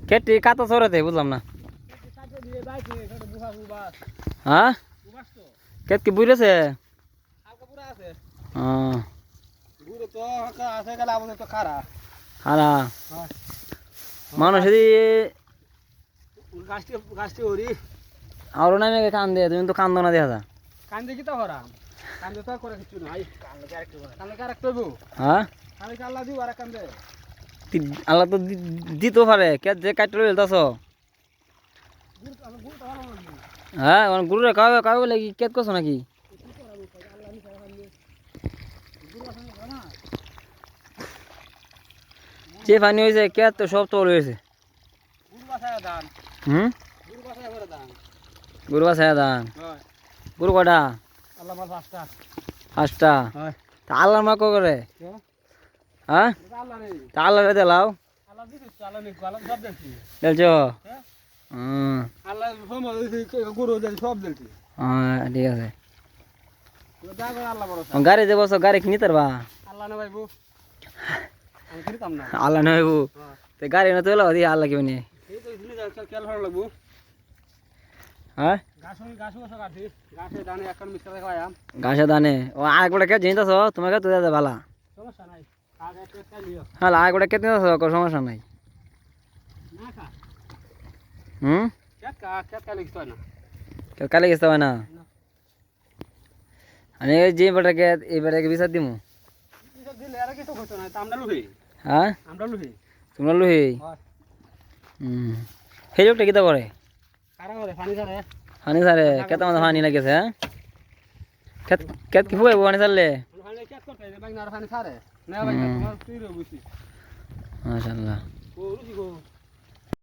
খেটি কাতো সরাতে বুঝলাম না হ্যাঁ খেত কি বুঝেছে খারা মানুষ আরো নামে কান্দে তুমি তো কান্দো না দেখা যা কান্দে কি তো হরা কান্দে তো করে কিছু নাই কান্দে ক্যারেক্টার গো হ্যাঁ কান্দে আল্লাহ দিও আর কান্দে আল্লাহ তো দিতে পারে কে যে কাটতে লইতাছ হ্যাঁ গুরুরে কাবে কাবে লাগি কেত করছ নাকি যে পানি হয়েছে কে তো সব তো হয়েছে হুম গুরু বাসায় দান গুরু কটা পাঁচটা তা আল্লাহ মা করে হ্যাঁ তা আল্লাহ রে দিলাও দেখছো ঠিক আছে গাড়ি যে বসো গাড়ি কিনি তারবা আল্লাহ না ভাইবু তো গাড়ি না তো দিয়ে আল্লাহ কেউ নিয়ে হ্যাঁ ঘাসে দানে ও আর গোটা কে জিনিস তোমাকে তো দাদা ভালা হ্যাঁ আর গোটা কে নিতেছ সমস্যা নাই হুম কালে গেতে হয় না আমি যে বেটাকে এই বেটাকে বিচার দিমু হ্যাঁ তোমরা লুহি সেই লোকটা কিতা করে পানি সারে কেত মাথা পানি লাগেছে হ্যাঁ কেত কি ফুয়াইব পানি সারলে মাশাআল্লাহ